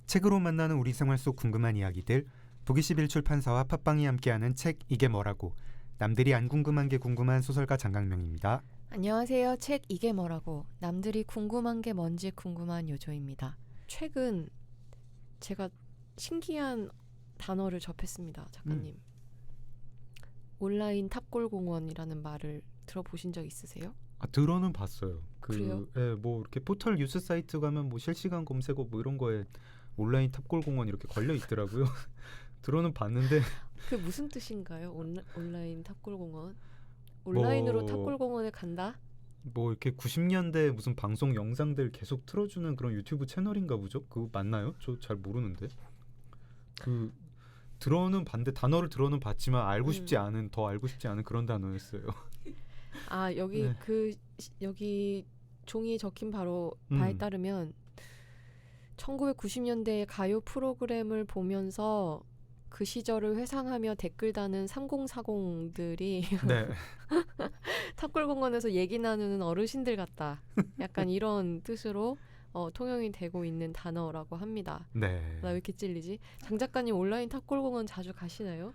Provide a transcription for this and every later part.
책으로 만나는 우리 생활 속 궁금한 이야기들, 북21 출판사와 팟빵이 함께하는 책 이게 뭐라고. 남들이 안 궁금한 게 궁금한 소설가 장강명입니다. 안녕하세요. 책 이게 뭐라고. 남들이 궁금한 게 뭔지 궁금한 요조입니다. 최근 제가 신기한 단어를 접했습니다. 작가님. 온라인 탑골공원이라는 말을 들어보신 적 있으세요? 들어는 봤어요. 그래요? 뭐 이렇게 포털 뉴스 사이트 가면 뭐 실시간 검색어 뭐 이런 거에 온라인 탑골공원 이렇게 걸려 있더라고요. 들어는 봤는데 그게 무슨 뜻인가요? 온라인 탑골공원? 온라인으로 뭐, 탑골공원에 간다? 뭐 이렇게 90년대 무슨 방송 영상들 계속 틀어주는 그런 유튜브 채널인가 보죠? 그거 맞나요? 저 잘 모르는데. 들어는 봤는데 단어를 들어는 봤지만 더 알고 싶지 않은 그런 단어였어요. 아, 여기 네. 여기 종이에 적힌 바로 바에 따르면 1990년대의 가요 프로그램을 보면서 그 시절을 회상하며 댓글 다는 3040들이 네. 탑골공원에서 얘기 나누는 어르신들 같다. 약간 이런 뜻으로 통용이 되고 있는 단어라고 합니다. 네. 나 왜 이렇게 찔리지? 장 작가님 온라인 탑골공원 자주 가시나요?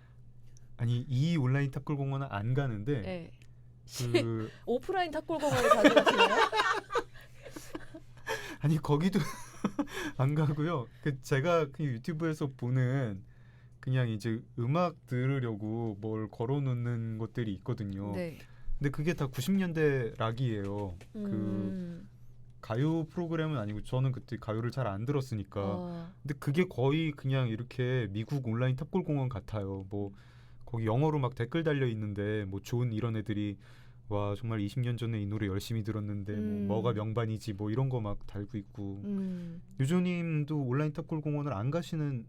아니 이 온라인 탑골공원은 안 가는데 네. 그 오프라인 탑골공원에 자주 가시나요? 아니 거기도 안 가고요. 제가 그 유튜브에서 보는 그냥 이제 음악 들으려고 뭘 걸어놓는 것들이 있거든요. 네. 근데 그게 다 90년대 락이에요. 그 가요 프로그램은 아니고 저는 그때 가요를 잘 안 들었으니까. 근데 그게 거의 그냥 이렇게 미국 온라인 탑골공원 같아요. 뭐 거기 영어로 막 댓글 달려 있는데 뭐 좋은 이런 애들이 와 정말 20년 전에 이 노래 열심히 들었는데 뭐가 명반이지 뭐 이런 거 막 달고 있고. 유조님도 온라인 탑골공원을 안 가시는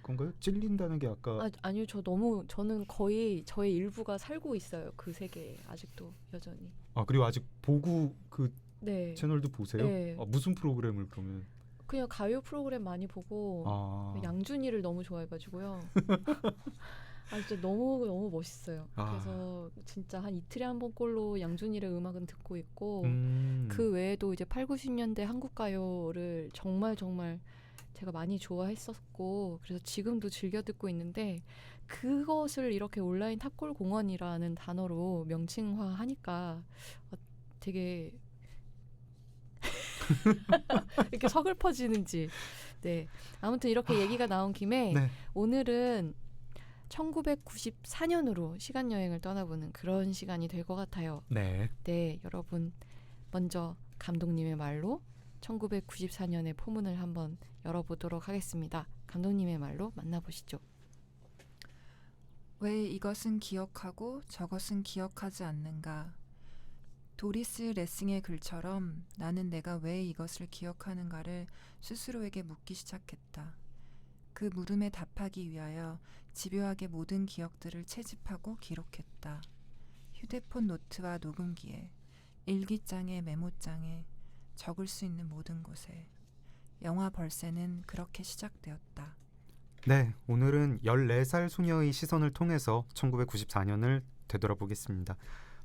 건가요? 찔린다는 게 아까 아니요. 저는 거의 저의 일부가 살고 있어요. 그 세계에 아직도 여전히. 그리고 아직 보고 그 네. 채널도 보세요? 네. 무슨 프로그램을 그러면? 그냥 가요 프로그램 많이 보고 양준이를 너무 좋아해가지고요. 진짜 너무 멋있어요. 그래서 진짜 한 이틀에 한 번꼴로 양준일의 음악은 듣고 있고 그 외에도 이제 8, 90년대 한국 가요를 정말 제가 많이 좋아했었고 그래서 지금도 즐겨 듣고 있는데 그것을 이렇게 온라인 탑골공원이라는 단어로 명칭화하니까 되게 이렇게 서글퍼지는지. 네. 아무튼 이렇게 얘기가 나온 김에 네. 오늘은 1994년으로 시간여행을 떠나보는 그런 시간이 될 것 같아요. 네. 네, 여러분 먼저 감독님의 말로 1994년의 포문을 한번 열어보도록 하겠습니다. 감독님의 말로 만나보시죠. 왜 이것은 기억하고 저것은 기억하지 않는가? 도리스 레싱의 글처럼 나는 내가 왜 이것을 기억하는가를 스스로에게 묻기 시작했다. 그 물음에 답하기 위하여 집요하게 모든 기억들을 채집하고 기록했다. 휴대폰 노트와 녹음기에, 일기장에, 메모장에, 적을 수 있는 모든 곳에. 영화 벌새는 그렇게 시작되었다. 네, 오늘은 14살 소녀의 시선을 통해서 1994년을 되돌아보겠습니다.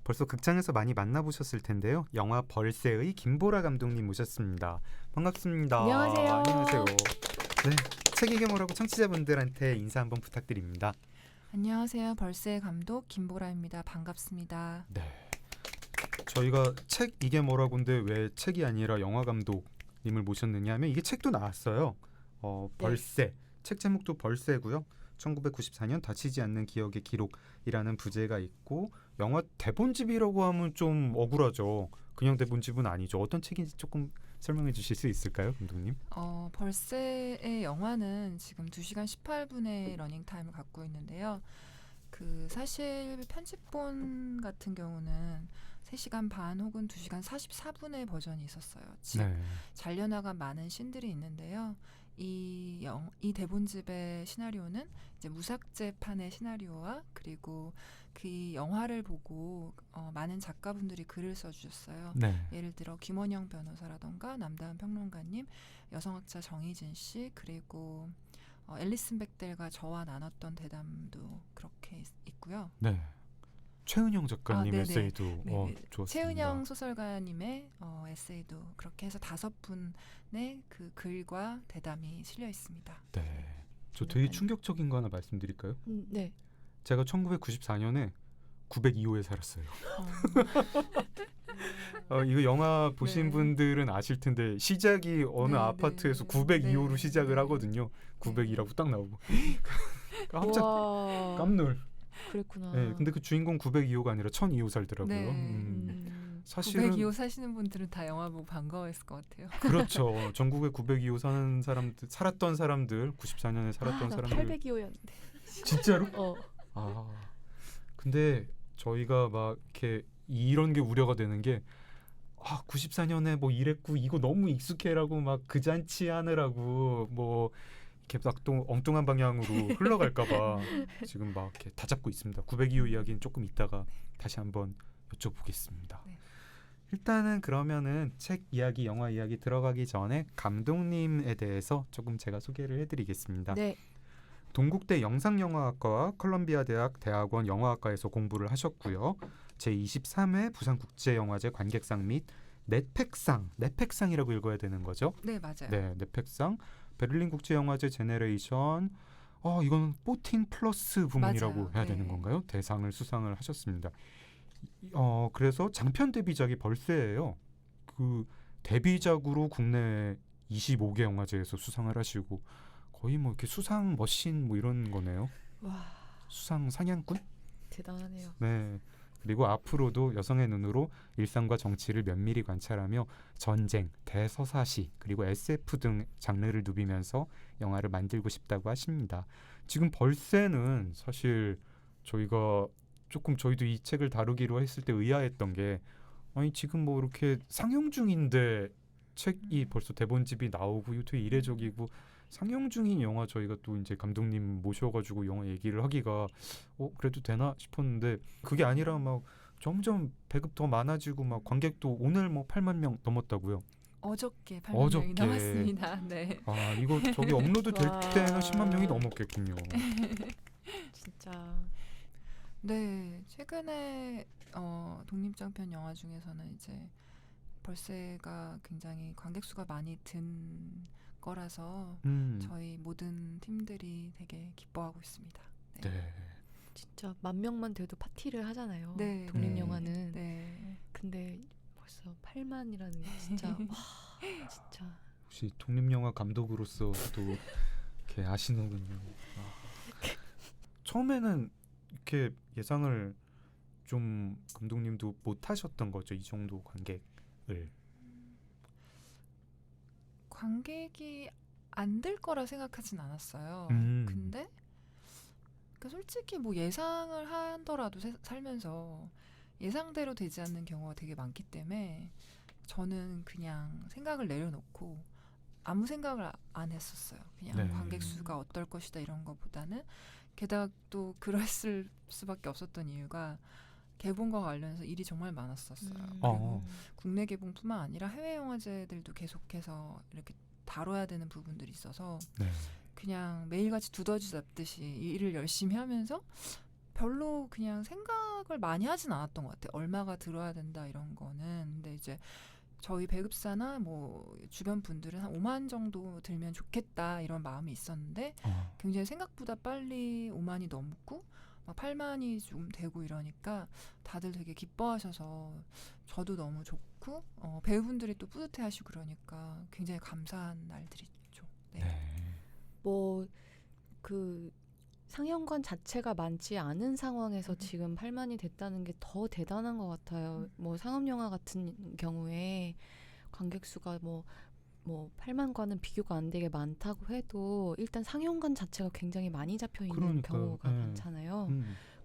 벌써 극장에서 많이 만나보셨을 텐데요. 영화 벌새의 김보라 감독님 모셨습니다. 반갑습니다. 안녕하세요. 안녕하세요. 네, 책 이게 뭐라고 청취자분들한테 인사 한번 부탁드립니다. 안녕하세요. 벌새 감독 김보라입니다. 반갑습니다. 네, 저희가 책 이게 뭐라고인데 왜 책이 아니라 영화 감독님을 모셨느냐 하면 이게 책도 나왔어요. 벌새. 책 제목도 벌새고요. 1994년 다치지 않는 기억의 기록이라는 부제가 있고 영화 대본집이라고 하면 좀 억울하죠. 그냥 대본집은 아니죠. 어떤 책인지 조금 설명해 주실 수 있을까요, 감독님? 벌새의 영화는 지금 2시간 18분의 러닝타임을 갖고 있는데요. 사실 편집본 같은 경우는 3시간 반 혹은 2시간 44분의 버전이 있었어요. 잘려나간 많은 씬들이 있는데요. 이 대본집의 시나리오는 이제 무삭제판의 시나리오와 그리고 그 영화를 보고 많은 작가분들이 글을 써주셨어요. 예를 들어 김원영 변호사라던가 남다은 평론가님, 여성학자 정희진 씨, 그리고 앨리슨 백델과 저와 나눴던 대담도 그렇게 있고요. 최은영 작가님 네네. 에세이도 네네. 좋았습니다. 최은영 소설가님의 에세이도 그렇게 해서 5분의 그 글과 대담이 실려 있습니다. 네. 저 되게 충격적인 거 하나 말씀드릴까요? 네. 제가 1994년에 902호에 살았어요. 이거 영화 보신 네. 분들은 아실 텐데 시작이 어느 네, 아파트에서 네. 902호로 네, 시작을 네. 하거든요. 900이라고 딱 나오고 깜짝 와, 깜놀. 그랬구나. 네, 근데 그 주인공 902호가 아니라 1002호 살더라고요. 네. 사실은 902호 사시는 분들은 다 영화 보고 반가워했을 것 같아요. 그렇죠. 전국에 902호 사는 사람들, 살았던 사람들, 94년에 살았던 나 사람들 802호였는데. 진짜로? 어. 근데 저희가 막 이렇게 이런 게 우려가 되는 게 94년에 뭐 이랬고 이거 너무 익숙해라고 막 그 잔치 하느라고 뭐 이렇게 막 또 엉뚱한 방향으로 흘러갈까봐 지금 막 이렇게 다 잡고 있습니다. 902호 이야기는 조금 이따가 다시 한번 여쭤보겠습니다. 네. 일단은 그러면은 책 이야기, 영화 이야기 들어가기 전에 감독님에 대해서 조금 제가 소개를 해드리겠습니다. 네. 동국대 영상영화학과와 컬럼비아 대학 대학원 영화학과에서 공부를 하셨고요. 제23회 부산국제영화제 관객상 및 넷팩상이라고 읽어야 되는 거죠? 네, 맞아요. 네, 넷팩상, 베를린 국제영화제 제네레이션, 이건 14 플러스 부문이라고 맞아요. 해야 네. 되는 건가요? 대상을 수상을 하셨습니다. 그래서 장편 데뷔작이 벌새예요. 그 데뷔작으로 국내 25개 영화제에서 수상을 하시고 거의 뭐 이렇게 수상 머신 뭐 이런 거네요. 와, 수상 상향꾼? 대단하네요. 네. 그리고 앞으로도 여성의 눈으로 일상과 정치를 면밀히 관찰하며 전쟁, 대서사시, 그리고 SF 등 장르를 누비면서 영화를 만들고 싶다고 하십니다. 지금 벌새는 사실 저희가 조금 저희도 이 책을 다루기로 했을 때 의아했던 게 아니 지금 뭐 이렇게 상영 중인데 책이 벌써 대본집이 나오고 이거 되게 이례적이고 상영 중인 영화 저희가 또 이제 감독님 모셔가지고 영화 얘기를 하기가 그래도 되나 싶었는데 그게 아니라 막 점점 배급 더 많아지고 막 관객도 오늘 뭐 8만 명 넘었다고요. 어저께 8만 명이 어저께. 넘었습니다. 네. 이거 저기 업로드 될 와. 때는 10만 명이 넘었겠군요. 진짜. 네, 최근에 독립장편 영화 중에서는 이제 벌새가 굉장히 관객 수가 많이 든 거라서 저희 모든 팀들이 되게 기뻐하고 있습니다. 네. 네. 진짜 10,000명만 돼도 파티를 하잖아요. 네, 독립영화는. 네. 근데 벌써 8만이라는 게 진짜 와, 진짜. 혹시 독립영화 감독으로서 또 이렇게 아시는군요. 처음에는 이렇게 예상을 좀 감독님도 못 하셨던 거죠, 이 정도 관객을. 관객이 안 될 거라 생각하진 않았어요. 근데 솔직히 뭐 예상을 하더라도 살면서 예상대로 되지 않는 경우가 되게 많기 때문에 저는 그냥 생각을 내려놓고 아무 생각을 안 했었어요. 그냥 네. 관객 수가 어떨 것이다 이런 것보다는 게다가 또 그랬을 수밖에 없었던 이유가 개봉과 관련해서 일이 정말 많았었어요. 그리고 국내 개봉뿐만 아니라 해외 영화제들도 계속해서 이렇게 다뤄야 되는 부분들이 있어서 네. 그냥 매일같이 두더지 잡듯이 일을 열심히 하면서 별로 그냥 생각을 많이 하진 않았던 것 같아요. 얼마가 들어야 된다 이런 거는. 근데 이제 저희 배급사나 뭐 주변 분들은 한 5만 정도 들면 좋겠다 이런 마음이 있었는데 굉장히 생각보다 빨리 5만이 넘고 막 8만이 좀 되고 이러니까 다들 되게 기뻐하셔서 저도 너무 좋고 배우분들이 또 뿌듯해하시고 그러니까 굉장히 감사한 날들이죠. 네. 뭐 그 상영관 자체가 많지 않은 상황에서 지금 8만이 됐다는 게 더 대단한 것 같아요. 뭐 상업영화 같은 경우에 관객 수가 뭐 8만과는 비교가 안 되게 많다고 해도 일단 상영관 자체가 굉장히 많이 잡혀 있는 경우가 많잖아요.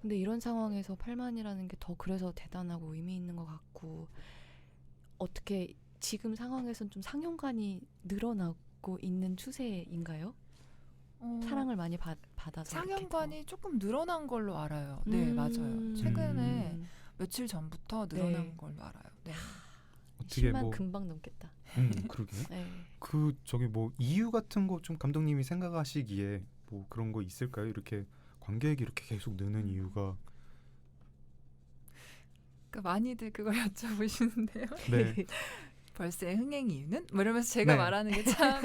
근데 이런 상황에서 8만이라는 게 더 그래서 대단하고 의미 있는 것 같고 어떻게 지금 상황에서는 좀 상영관이 늘어나고 있는 추세인가요? 사랑을 많이 받아서 상영관이 조금 늘어난 걸로 알아요. 네, 맞아요. 최근에 며칠 전부터 늘어난 걸로 알아요. 네. 어떻게 10만 금방 넘겠다. 그러게요. 네. 그 저기 뭐 이유 같은 거 좀 감독님이 생각하시기에 뭐 그런 거 있을까요? 이렇게 관객이 이렇게 계속 느는 이유가 그러니까 많이들 그걸 여쭤보시는데요. 네. 벌새의 흥행 이유는? 뭐 이러면서 제가 네. 말하는 게 참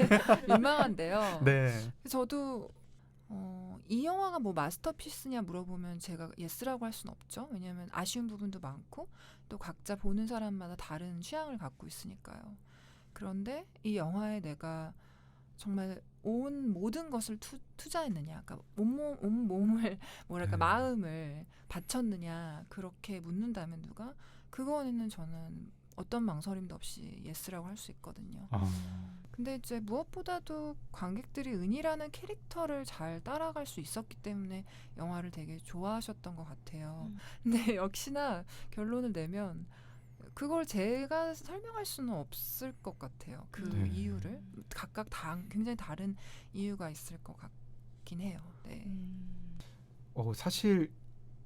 민망한데요. 네. 저도 이 영화가 뭐 마스터피스냐 물어보면 제가 예스라고 할 수는 없죠. 왜냐하면 아쉬운 부분도 많고 또 각자 보는 사람마다 다른 취향을 갖고 있으니까요. 그런데 이 영화에 내가 정말 온 모든 것을 투자했느냐, 그러니까 온몸을 뭐랄까 네. 마음을 바쳤느냐 그렇게 묻는다면 누가 그거는 저는 어떤 망설임도 없이 예스라고 할 수 있거든요. 근데 이제 무엇보다도 관객들이 은희라는 캐릭터를 잘 따라갈 수 있었기 때문에 영화를 되게 좋아하셨던 것 같아요. 근데 역시나 결론을 내면 그걸 제가 설명할 수는 없을 것 같아요. 그 네. 이유를 각각 굉장히 다른 이유가 있을 것 같긴 해요. 네. 사실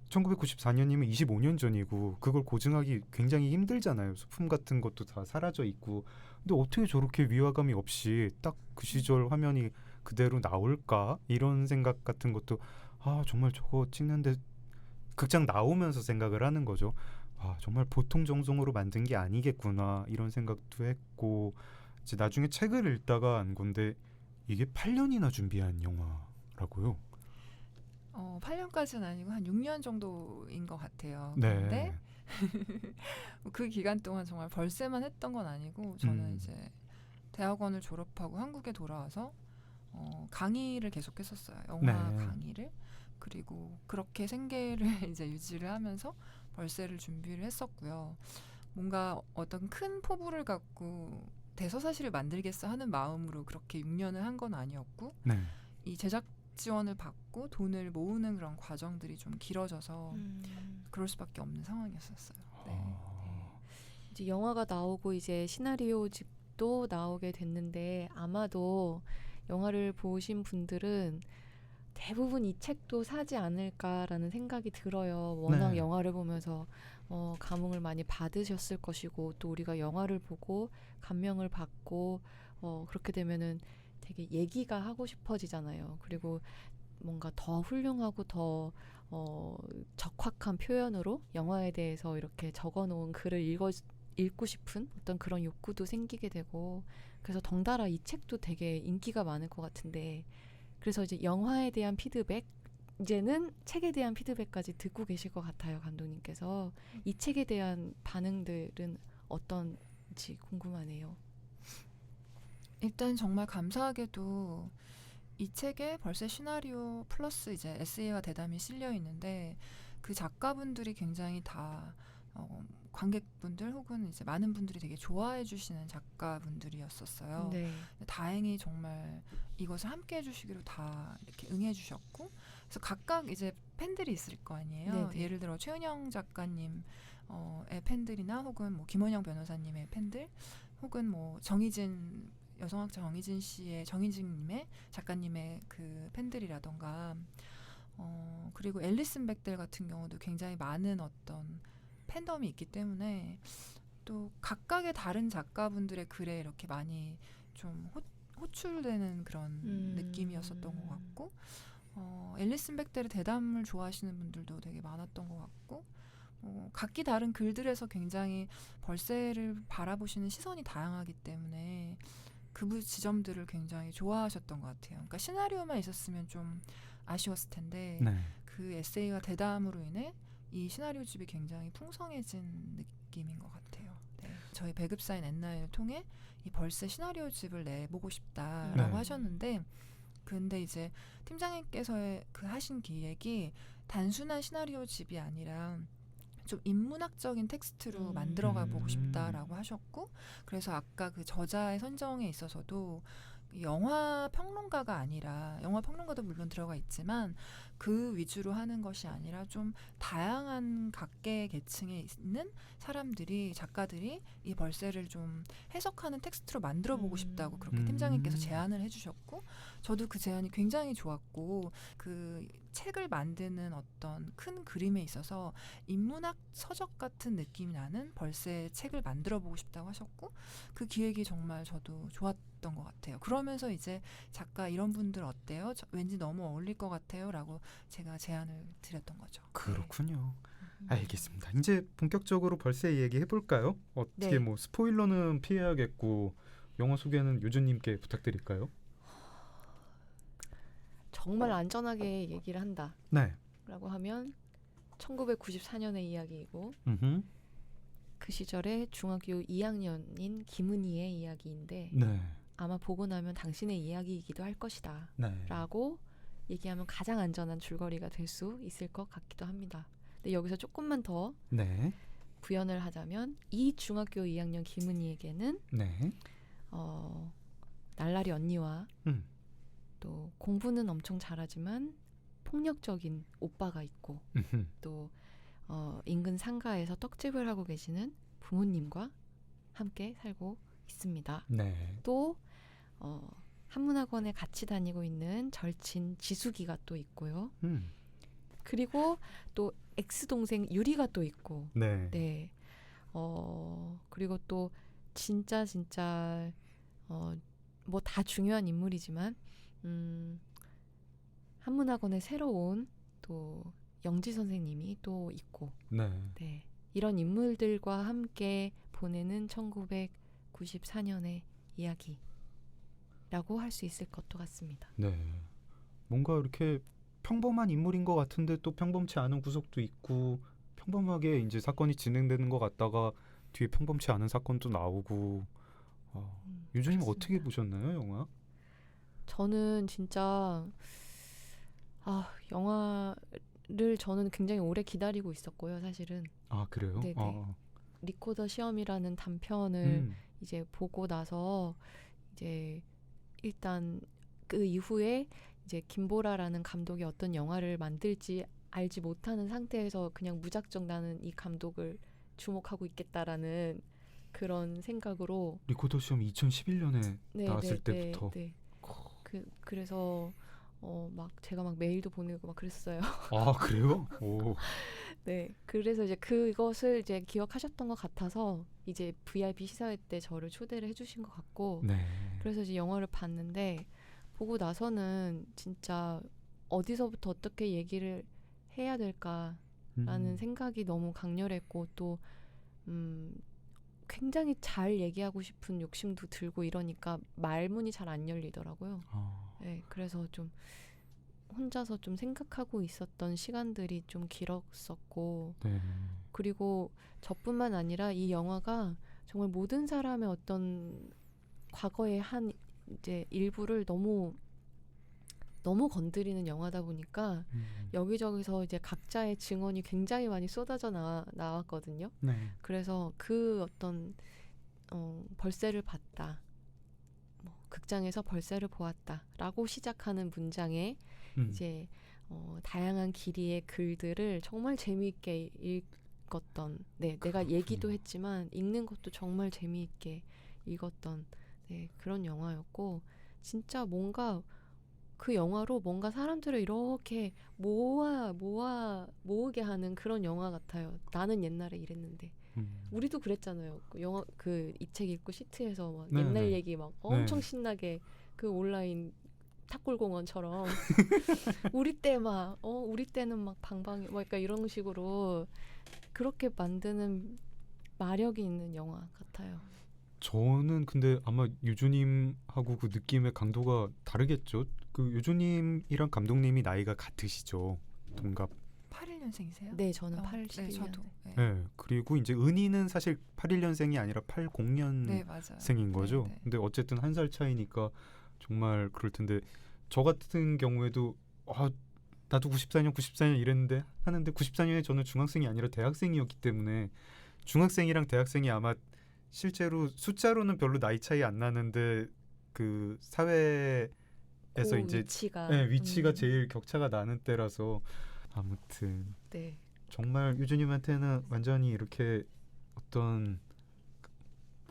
1994년이면 25년 전이고 그걸 고증하기 굉장히 힘들잖아요. 소품 같은 것도 다 사라져 있고. 근데 어떻게 저렇게 위화감이 없이 딱 그 시절 화면이 그대로 나올까? 이런 생각 같은 것도 정말 저거 찍는데 극장 나오면서 생각을 하는 거죠. 정말 보통 정성으로 만든 게 아니겠구나 이런 생각도 했고 이제 나중에 책을 읽다가 안 건데 이게 8년이나 준비한 영화라고요. 8년까지는 아니고 한 6년 정도인 것 같아요. 네. 그런데 그 기간 동안 정말 벌새만 했던 건 아니고 저는 이제 대학원을 졸업하고 한국에 돌아와서 강의를 계속했었어요. 영화 네. 강의를. 그리고 그렇게 생계를 이제 유지를 하면서 벌새를 준비를 했었고요. 뭔가 어떤 큰 포부를 갖고 대서사실을 만들겠어 하는 마음으로 그렇게 6년을 한 건 아니었고 네. 이 제작 지원을 받고 돈을 모으는 그런 과정들이 좀 길어져서 그럴 수밖에 없는 상황이었었어요. 네. 이제 영화가 나오고 이제 시나리오집도 나오게 됐는데 아마도 영화를 보신 분들은 대부분 이 책도 사지 않을까라는 생각이 들어요. 워낙 네. 영화를 보면서 감흥을 많이 받으셨을 것이고 또 우리가 영화를 보고 감명을 받고 그렇게 되면은 되게 얘기가 하고 싶어지잖아요. 그리고 뭔가 더 훌륭하고 더 적확한 표현으로 영화에 대해서 이렇게 적어놓은 글을 읽고 싶은 어떤 그런 욕구도 생기게 되고 그래서 덩달아 이 책도 되게 인기가 많을 것 같은데 그래서 이제 영화에 대한 피드백 이제는 책에 대한 피드백까지 듣고 계실 것 같아요. 감독님께서 이 책에 대한 반응들은 어떤지 궁금하네요. 일단 정말 감사하게도 이 책에 벌새 시나리오 플러스 이제 에세이와 대담이 실려 있는데 그 작가분들이 굉장히 다 관객분들 혹은 이제 많은 분들이 되게 좋아해 주시는 작가분들이었었어요. 네. 다행히 정말 이것을 함께 해주시기로 다 이렇게 응해 주셨고 그래서 각각 이제 팬들이 있을 거 아니에요. 네네. 예를 들어 최은영 작가님 의 팬들이나 혹은 뭐 김원영 변호사님의 팬들 혹은 뭐 여성학자 정희진 씨의 정희진님의 작가님의 그 팬들이라던가 그리고 앨리슨 백델 같은 경우도 굉장히 많은 어떤 팬덤이 있기 때문에 또 각각의 다른 작가분들의 글에 이렇게 많이 좀 호출되는 그런 느낌이었었던 것 같고 앨리슨 백델의 대담을 좋아하시는 분들도 되게 많았던 것 같고 각기 다른 글들에서 굉장히 벌새를 바라보시는 시선이 다양하기 때문에 그 지점들을 굉장히 좋아하셨던 것 같아요. 그러니까 시나리오만 있었으면 좀 아쉬웠을 텐데 네. 그 에세이와 대담으로 인해 이 시나리오집이 굉장히 풍성해진 느낌인 것 같아요. 네. 저희 배급사인 엔나인을 통해 이 벌새 시나리오집을 내보고 싶다라고 네. 하셨는데 근데 이제 팀장님께서 그 하신 기획이 단순한 시나리오집이 아니라 좀 인문학적인 텍스트로 만들어가 보고 싶다라고 하셨고 그래서 아까 그 저자의 선정에 있어서도 영화 평론가가 아니라 영화 평론가도 물론 들어가 있지만 그 위주로 하는 것이 아니라 좀 다양한 각계 계층에 있는 사람들이 작가들이 이 벌새를 좀 해석하는 텍스트로 만들어 보고 싶다고 그렇게 팀장님께서 제안을 해주셨고 저도 그 제안이 굉장히 좋았고 그 책을 만드는 어떤 큰 그림에 있어서 인문학 서적 같은 느낌이 나는 벌새 책을 만들어 보고 싶다고 하셨고 그 기획이 정말 저도 좋았던 것 같아요. 그러면서 이제 작가 이런 분들 어때요? 왠지 너무 어울릴 것 같아요 라고 제가 제안을 드렸던 거죠. 그렇군요. 알겠습니다. 이제 본격적으로 벌새 이야기 해볼까요? 어떻게 네. 뭐 스포일러는 피해야겠고 영화 소개는 유주님께 부탁드릴까요? 정말 안전하게 얘기를 한다. 네. 라고 하면 1994년의 이야기이고 음흠. 그 시절에 중학교 2학년인 김은희의 이야기인데 네. 아마 보고 나면 당신의 이야기이기도 할 것이다. 네. 라고 얘기하면 가장 안전한 줄거리가 될 수 있을 것 같기도 합니다. 근데 여기서 조금만 더 네. 부연을 하자면 이 중학교 2학년 김은희에게는 네. 날라리 언니와 음. 또 공부는 엄청 잘하지만 폭력적인 오빠가 있고 음흠. 또 인근 상가에서 떡집을 하고 계시는 부모님과 함께 살고 있습니다. 네. 또 한문학원에 같이 다니고 있는 절친 지숙이가 또 있고요. 그리고 또 엑스 동생 유리가 또 있고, 네. 네. 그리고 또 진짜 뭐 다 중요한 인물이지만 한문학원에 새로운 또 영지 선생님이 또 있고, 네. 네. 이런 인물들과 함께 보내는 1994년의 이야기라고 할 수 있을 것도 같습니다. 네. 뭔가 이렇게 평범한 인물인 것 같은데 또 평범치 않은 구석도 있고 평범하게 이제 사건이 진행되는 것 같다가 뒤에 평범치 않은 사건도 나오고 유주님 그렇습니다. 어떻게 보셨나요, 영화? 저는 진짜 영화를 저는 굉장히 오래 기다리고 있었고요, 사실은. 아, 그래요? 네네. 리코더 시험이라는 단편을 이제 보고 나서 이제 일단 그 이후에 이제 김보라라는 감독이 어떤 영화를 만들지 알지 못하는 상태에서 그냥 무작정 나는 이 감독을 주목하고 있겠다라는 그런 생각으로 리코더 시험 2011년에 나왔을 때부터. 네. 그래서 막 제가 막 메일도 보내고 막 그랬어요. 아, 그래요? 오. 네. 그래서 이제 그것을 이제 기억하셨던 것 같아서 이제 VIP 시사회 때 저를 초대를 해주신 것 같고, 네. 그래서 이제 영화를 봤는데 보고 나서는 진짜 어디서부터 어떻게 얘기를 해야 될까라는 생각이 너무 강렬했고 또 굉장히 잘 얘기하고 싶은 욕심도 들고 이러니까 말문이 잘 안 열리더라고요. 네, 그래서 좀 혼자서 좀 생각하고 있었던 시간들이 좀 길었었고, 네. 그리고 저뿐만 아니라 이 영화가 정말 모든 사람의 어떤 과거의 한 이제 일부를 너무 건드리는 영화다 보니까 여기저기서 이제 각자의 증언이 굉장히 많이 쏟아져 나왔거든요. 네. 그래서 그 어떤 벌새를 봤다, 뭐, 극장에서 벌새를 보았다라고 시작하는 문장에 이제 다양한 길이의 글들을 정말 재미있게 읽었던, 네, 내가 얘기도 했지만 읽는 것도 정말 재미있게 읽었던, 네, 그런 영화였고, 진짜 뭔가 그 영화로 뭔가 사람들을 이렇게 모으게 하는 그런 영화 같아요. 나는 옛날에 이랬는데. 우리도 그랬잖아요. 그 영화 이 책 읽고 시트에서 막 네, 옛날 네. 얘기 막 엄청 네. 신나게 그 온라인 탑골공원처럼 우리 때 막 우리 때는 막 방방이 뭐 약간 이런 식으로 그렇게 만드는 마력이 있는 영화 같아요. 저는 근데 아마 유주님하고 그 느낌의 강도가 다르겠죠. 그 유주님이랑 감독님이 나이가 같으시죠. 동갑. 81년생이세요? 네, 저는 네, 81년. 저도. 네. 네. 그리고 이제 은희는 사실 81년생이 아니라 80년생인 네, 맞아요. 거죠. 네, 네. 근데 어쨌든 한 살 차이니까 정말 그럴 텐데 저 같은 경우에도 나도 94년 이랬는데 하는데 94년에 저는 중학생이 아니라 대학생이었기 때문에 중학생이랑 대학생이 아마 실제로 숫자로는 별로 나이 차이 안 나는데 그 사회에서 이제 위치가 제일 격차가 나는 때라서 아무튼 네. 정말 유주님한테는 완전히 이렇게 어떤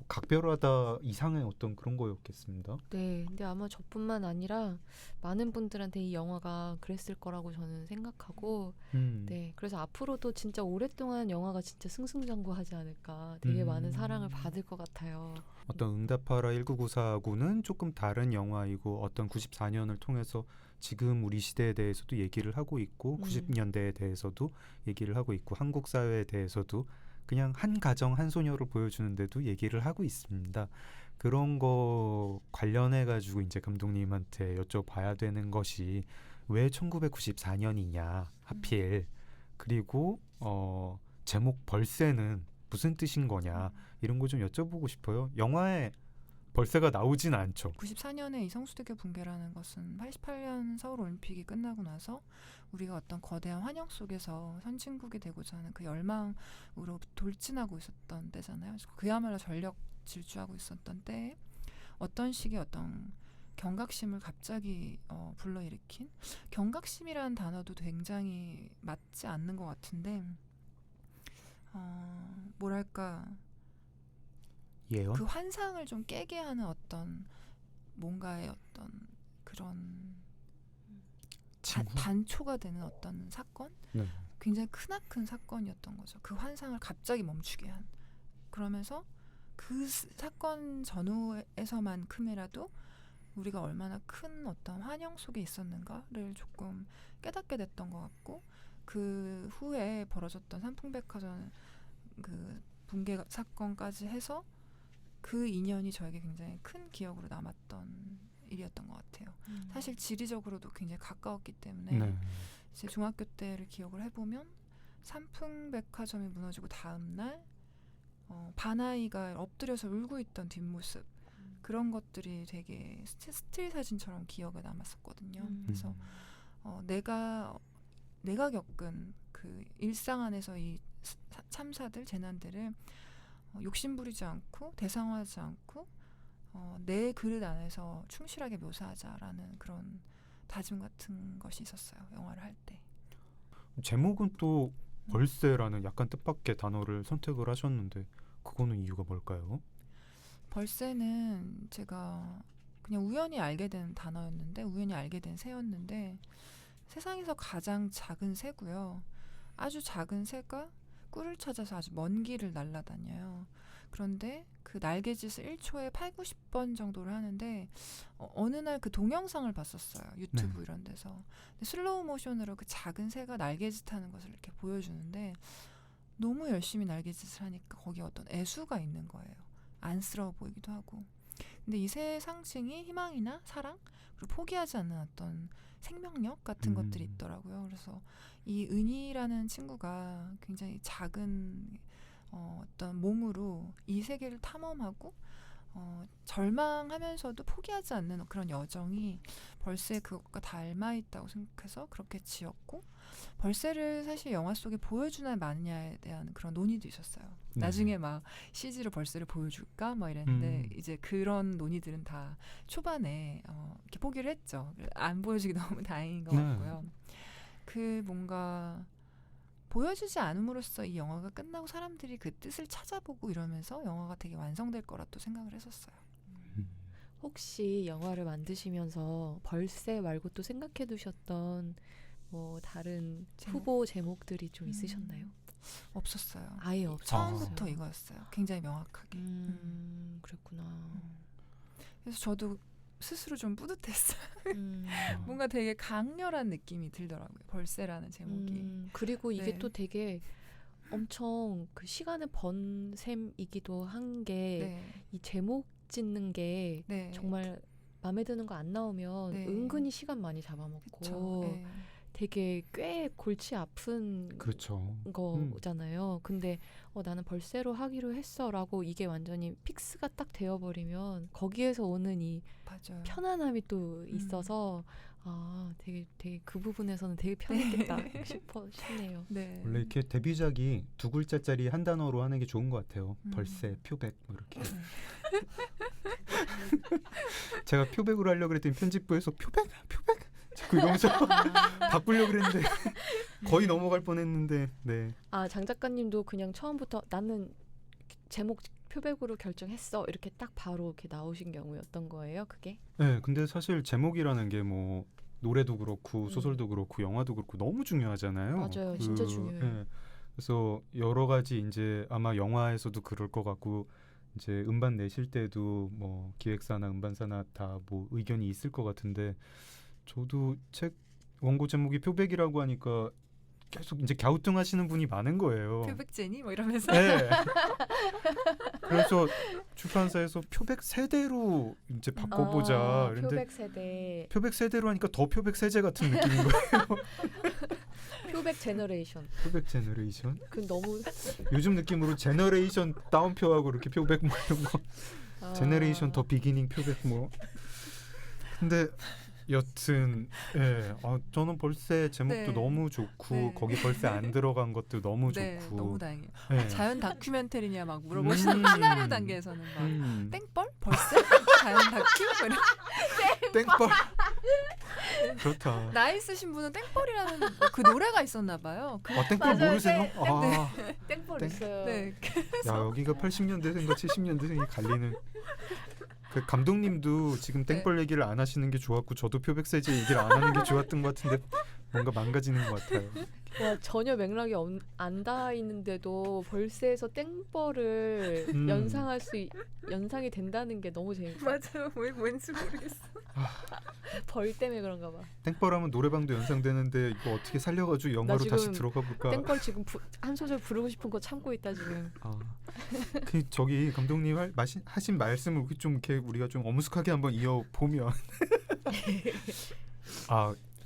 각별하다 이상의 어떤 그런 거였겠습니다. 네, 근데 아마 저뿐만 아니라 많은 분들한테 이 영화가 그랬을 거라고 저는 생각하고, 네, 그래서 앞으로도 진짜 오랫동안 영화가 진짜 승승장구하지 않을까. 되게 많은 사랑을 받을 것 같아요. 어떤 응답하라 1994하고는 조금 다른 영화이고 어떤 94년을 통해서 지금 우리 시대에 대해서도 얘기를 하고 있고 90년대에 대해서도 얘기를 하고 있고 한국 사회에 대해서도 그냥 한 가정 한 소녀를 보여주는데도 얘기를 하고 있습니다. 그런 거 관련해 가지고 이제 감독님한테 여쭤봐야 되는 것이 왜 1994년이냐 하필 그리고 제목 벌새는 무슨 뜻인 거냐 이런 거 좀 여쭤보고 싶어요. 영화에 벌새가 나오진 않죠. 94년에 이 성수대교 붕괴라는 것은 88년 서울올림픽이 끝나고 나서 우리가 어떤 거대한 환영 속에서 선진국이 되고자 하는 그 열망으로 돌진하고 있었던 때잖아요. 그야말로 전력 질주하고 있었던 때에 어떤 식의 어떤 경각심을 갑자기 불러일으킨 경각심이라는 단어도 굉장히 맞지 않는 것 같은데 뭐랄까 예언? 그 환상을 좀 깨게 하는 어떤 뭔가의 어떤 그런 단초가 되는 어떤 사건? 네. 굉장히 크나큰 사건이었던 거죠. 그 환상을 갑자기 멈추게 한. 그러면서 그 사건 전후에서만큼이라도 우리가 얼마나 큰 어떤 환영 속에 있었는가를 조금 깨닫게 됐던 것 같고 그 후에 벌어졌던 삼풍백화점 그 붕괴 사건까지 해서 그 인연이 저에게 굉장히 큰 기억으로 남았던 일이었던 것 같아요. 사실 지리적으로도 굉장히 가까웠기 때문에 네. 이제 중학교 때를 기억을 해보면 삼풍백화점이 무너지고 다음 날 반아이가 엎드려서 울고 있던 뒷모습 그런 것들이 되게 스틸 사진처럼 기억에 남았었거든요. 그래서 내가 겪은 그 일상 안에서 이 참사들, 재난들을 욕심부리지 않고 대상화하지 않고 내 그릇 안에서 충실하게 묘사하자라는 그런 다짐 같은 것이 있었어요. 영화를 할 때. 제목은 또 벌새라는 약간 뜻밖의 단어를 선택을 하셨는데 그거는 이유가 뭘까요? 벌새는 제가 그냥 우연히 알게 된 단어였는데 우연히 알게 된 새였는데 세상에서 가장 작은 새고요. 아주 작은 새가 꿀을 찾아서 아주 먼 길을 날아다녀요. 그런데 그 날개짓을 1초에 8, 90번 정도를 하는데 어느 날 그 동영상을 봤었어요. 유튜브 네. 이런 데서. 근데 슬로우 모션으로 그 작은 새가 날개짓 하는 것을 이렇게 보여주는데 너무 열심히 날개짓을 하니까 거기에 어떤 애수가 있는 거예요. 안쓰러워 보이기도 하고. 근데 이 새의 상징이 희망이나 사랑 그리고 포기하지 않는 어떤 생명력 같은 것들이 있더라고요. 그래서 이 은희라는 친구가 굉장히 작은 어떤 몸으로 이 세계를 탐험하고 절망하면서도 포기하지 않는 그런 여정이 벌새 그것과 닮아 있다고 생각해서 그렇게 지었고 벌새를 사실 영화 속에 보여주나 마느냐에 대한 그런 논의도 있었어요. 네. 나중에 막 CG로 벌새를 보여줄까 막 이랬는데 이제 그런 논의들은 다 초반에 이렇게 포기를 했죠. 안 보여주기 너무 다행인 것 같고요. 그 뭔가 보여주지 않음으로써 이 영화가 끝나고 사람들이 그 뜻을 찾아보고 이러면서 영화가 되게 완성될 거라 또 생각을 했었어요. 혹시 영화를 만드시면서 벌새 말고 또 생각해 두셨던 뭐 다른 후보 제목들이 좀 있으셨나요? 없었어요. 아예 없었어요. 처음부터 이거였어요. 굉장히 명확하게. 그랬구나. 그래서 저도 스스로 좀 뿌듯했어요. 뭔가 되게 강렬한 느낌이 들더라고요. 벌새라는 제목이. 그리고 이게 네. 또 되게 엄청 그 시간을 번 셈이기도 한 게 이 제목 짓는 게 정말 마음에 드는 거 안 나오면 은근히 시간 많이 잡아먹고 되게 꽤 골치 아픈 그렇죠. 거잖아요. 근데 나는 벌새로 하기로 했어라고 이게 완전히 픽스가 딱 되어버리면 거기에서 오는 이 맞아요. 편안함이 또 있어서 되게 그 부분에서는 되게 편했겠다 싶네요. 네. 원래 이렇게 데뷔작이 두 글자짜리 한 단어로 하는 게 좋은 것 같아요. 벌새, 표백 뭐 이렇게. 제가 표백으로 하려고 그랬더니 편집부에서 표백 자꾸 이러면서 바꾸려고 그랬는데 거의 넘어갈 뻔했는데. 네. 장 작가님도 그냥 처음부터 나는 제목 표백으로 결정했어 이렇게 딱 바로 이렇게 나오신 경우였던 거예요, 그게? 네, 근데 사실 제목이라는 게 뭐 노래도 그렇고 소설도 그렇고 영화도 그렇고 너무 중요하잖아요. 맞아요, 진짜 중요해요. 예. 그래서 여러 가지 이제 아마 영화에서도 그럴 것 같고 이제 음반 내실 때도 뭐 기획사나 음반사나 다 뭐 의견이 있을 것 같은데 저도 책 원고 제목이 표백이라고 하니까 계속 이제 갸우뚱하시는 분이 많은 거예요. 표백제니 뭐 이러면서. 네. 그래서 출판사에서 표백 세대로 이제 바꿔보자. 그런데 표백 세대, 표백 세대로 하니까 더 표백 세제 같은 느낌인 거예요. 표백 제너레이션. 표백 제너레이션. 그 너무 요즘 느낌으로 제너레이션 따옴표하고 이렇게 표백 뭐 이런 거. 제너레이션 더 비기닝 표백 뭐. 근데 여튼 예, 저는 벌새 제목도 네. 너무 좋고 네. 거기 벌새 안 들어간 것도 너무 네, 좋고. 너무 다행이에요. 예. 자연 다큐멘터리냐 막 물어보시는 시나리오 단계에서는 막 땡벌? 벌써? 자연 다큐? 뭐 이런. 땡벌. 그렇다. 나이 있으신 분은 땡벌이라는 그 노래가 있었나 봐요. 그, 땡벌 맞아요. 모르세요? 네. 아, 땡벌 땡- 있어요. 네. 야 여기가 80년대생과 70년대생이 갈리는. 그 감독님도 지금 땡벌 얘기를 안 하시는 게 좋았고 저도 표백세제 얘기를 안 하는 게 좋았던 것 같은데 뭔가 망가지는 것 같아요. 와, 전혀 맥락이 안 닿아 있는데도 벌새에서 땡벌을 연상이 된다는 게 너무 재밌어요. 맞아요. 왠지 모르겠어. 벌 때문에 그런가 봐. 땡벌하면 노래방도 연상되는데 이거 어떻게 살려가지고 영화로 지금 다시 들어가 볼까? 땡벌 지금 한 소절 부르고 싶은 거 참고 있다 지금. 그 저기 감독님 하신 말씀을 좀 이렇게 우리가 좀 어무숙하게 한번 이어 보면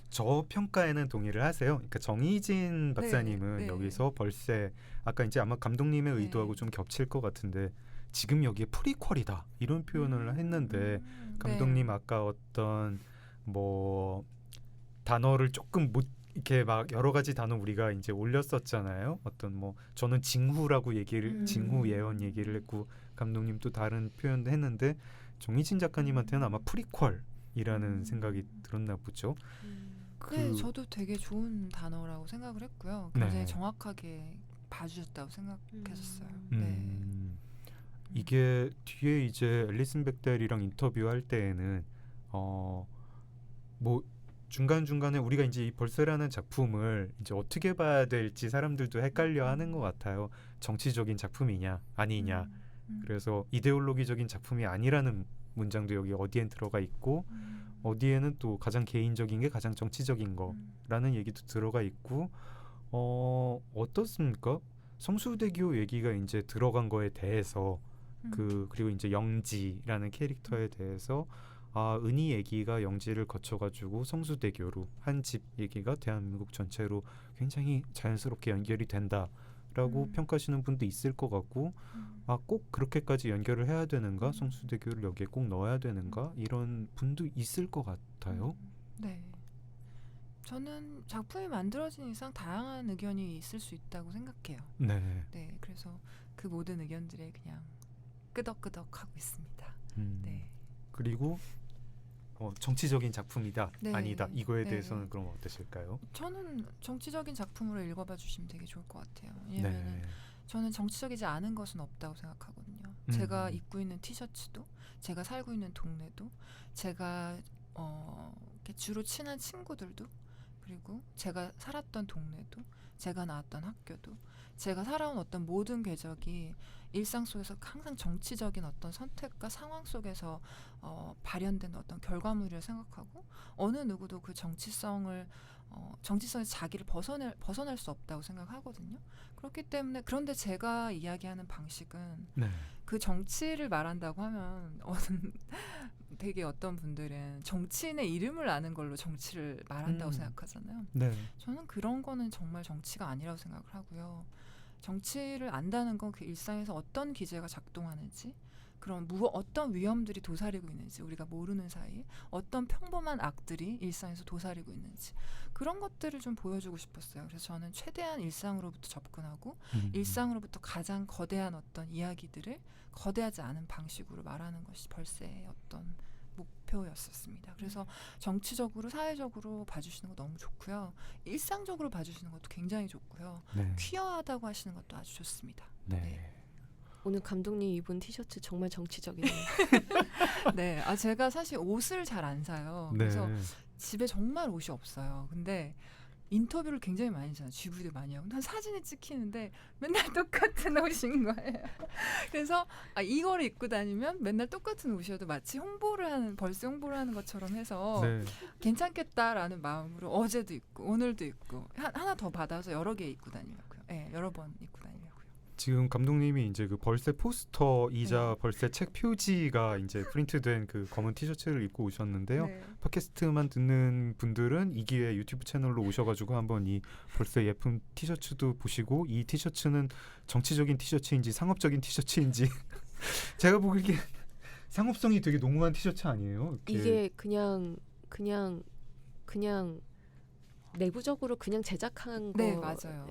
저 평가에는 동의를 하세요. 그러니까 정희진 박사님은 네. 여기서 벌새 아까 이제 아마 감독님의 의도하고 네. 좀 겹칠 것 같은데 지금 여기에 프리퀄이다 이런 표현을 했는데 감독님 네. 아까 어떤 뭐 단어를 조금 못 이렇게 막 여러 가지 단어 우리가 이제 올렸었잖아요. 어떤 뭐 저는 징후라고 얘기를 징후 예언 얘기를 했고 감독님 또 다른 표현도 했는데 정희진 작가님한테는 아마 프리퀄이라는 생각이 들었나 보죠. 네, 저도 되게 좋은 단어라고 생각을 했고요. 굉장히 네. 정확하게 봐주셨다고 생각했었어요. 이게 뒤에 이제 앨리슨 백델이랑 인터뷰할 때에는 뭐 중간중간에 우리가 이제 이 벌새라는 작품을 이제 어떻게 봐야 될지 사람들도 헷갈려하는 것 같아요. 정치적인 작품이냐 아니냐. 그래서 이데올로기적인 작품이 아니라는 문장도 여기 어디엔 들어가 있고 어디에는 또 가장 개인적인 게 가장 정치적인 거라는 얘기도 들어가 있고 어떻습니까? 성수대교 얘기가 이제 들어간 거에 대해서 그리고 이제 영지라는 캐릭터에 대해서 은희 얘기가 영지를 거쳐가지고 성수대교로 한 집 얘기가 대한민국 전체로 굉장히 자연스럽게 연결이 된다라고 평가하시는 분도 있을 것 같고 꼭 그렇게까지 연결을 해야 되는가 성수대교를 여기에 꼭 넣어야 되는가 이런 분도 있을 것 같아요. 네. 저는 작품이 만들어진 이상 다양한 의견이 있을 수 있다고 생각해요. 네. 네, 그래서 그 모든 의견들에 그냥 끄덕끄덕하고 있습니다. 네. 그리고 정치적인 작품이다 네. 아니다 이거에 네. 대해서는 그럼 어떠실까요? 저는 정치적인 작품으로 읽어봐 주시면 되게 좋을 것 같아요. 왜냐면 저는 정치적이지 않은 것은 없다고 생각하거든요. 제가 입고 있는 티셔츠도, 제가 살고 있는 동네도, 제가 이렇게 주로 친한 친구들도, 그리고 제가 살았던 동네도, 제가 나왔던 학교도, 제가 살아온 어떤 모든 궤적이 일상 속에서 항상 정치적인 어떤 선택과 상황 속에서 발현된 어떤 결과물이라 생각하고 어느 누구도 그 정치성에서 자기를 벗어날 수 없다고 생각하거든요. 그렇기 때문에 그런데 제가 이야기하는 방식은 그 정치를 말한다고 하면 되게 어떤 분들은 정치인의 이름을 아는 걸로 정치를 말한다고 생각하잖아요. 저는 그런 거는 정말 정치가 아니라고 생각을 하고요. 정치를 안다는 건 그 일상에서 어떤 기제가 작동하는지, 그런 어떤 위험들이 도사리고 있는지 우리가 모르는 사이에 어떤 평범한 악들이 일상에서 도사리고 있는지 그런 것들을 좀 보여주고 싶었어요. 그래서 저는 최대한 일상으로부터 접근하고 일상으로부터 가장 거대한 어떤 이야기들을 거대하지 않은 방식으로 말하는 것이 벌새의 어떤 목표였었습니다. 그래서 정치적으로 사회적으로 봐주시는 거 너무 좋고요. 일상적으로 봐주시는 것도 굉장히 좋고요. 퀴어하다고 하시는 것도 아주 좋습니다. 오늘 감독님 입은 티셔츠 정말 정치적이네요. 네, 제가 사실 옷을 잘 안 사요. 네. 그래서 집에 정말 옷이 없어요. 근데 인터뷰를 굉장히 많이 하잖아요. GV도 많이 하고. 난 사진이 찍히는데 맨날 똑같은 옷인 거예요. 그래서 이걸 입고 다니면 맨날 똑같은 옷이어도 마치 벌써 홍보를 하는 것처럼 해서 네. 괜찮겠다라는 마음으로 어제도 입고 오늘도 입고 하나 더 받아서 여러 개 입고 다니려고요. 네, 여러 번 입고 다니려고요. 지금 감독님이 이제 그 벌새 포스터이자 네. 벌새 책 표지가 이제 프린트된 그 검은 티셔츠를 입고 오셨는데요. 네. 팟캐스트만 듣는 분들은 이 기회에 유튜브 채널로 오셔가지고 한번 이 벌새 예쁜 티셔츠도 보시고 이 티셔츠는 정치적인 티셔츠인지 상업적인 티셔츠인지 제가 보기에 상업성이 되게 농후한 티셔츠 아니에요? 이렇게. 이게 그냥 내부적으로 그냥 제작한 네, 거. 맞아요.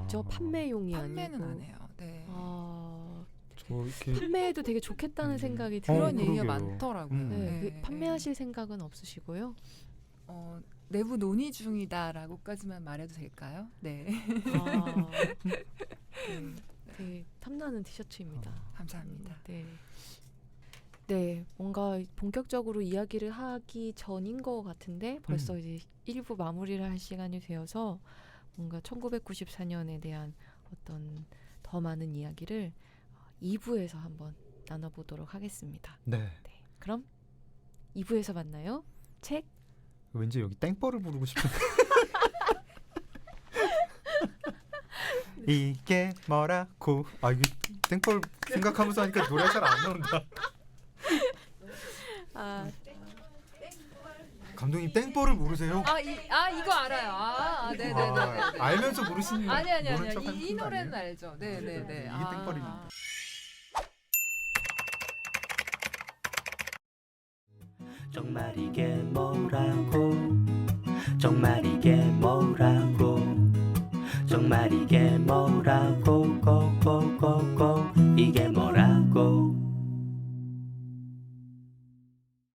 저 판매용이 판매는 아니고. 안 해요. 네. 저 이렇게 판매해도 되게 좋겠다는 생각이 들어요. 그런 얘기가 그러게요. 많더라고요. 네, 판매하실 생각은 없으시고요? 내부 논의 중이다라고까지만 말해도 될까요? 네. 되게 탐나는 티셔츠입니다. 감사합니다. 네, 뭔가 본격적으로 이야기를 하기 전인 것 같은데 벌써 이제 1부 마무리를 할 시간이 되어서 뭔가 1994년에 대한 어떤 더 많은 이야기를 2부에서 한번 나눠보도록 하겠습니다. 네. 그럼 2부에서 만나요. 책 왠지 여기 땡벌을 부르고 싶은데. 이게 뭐라고? 이게 땡벌 생각하면서 하니까 노래 잘 안 나온다. 감독님 땡벌을 모르세요? 이거 알아요. 네네네. 알면서 모르시는 아니. 모른 척 하는 이 거 노래는 아니에요? 알죠. 네네네. 이게 땡벌입니다. 정말 이게 뭐라고 정말 이게 뭐라고 정말 이게 뭐라고 고고고고 이게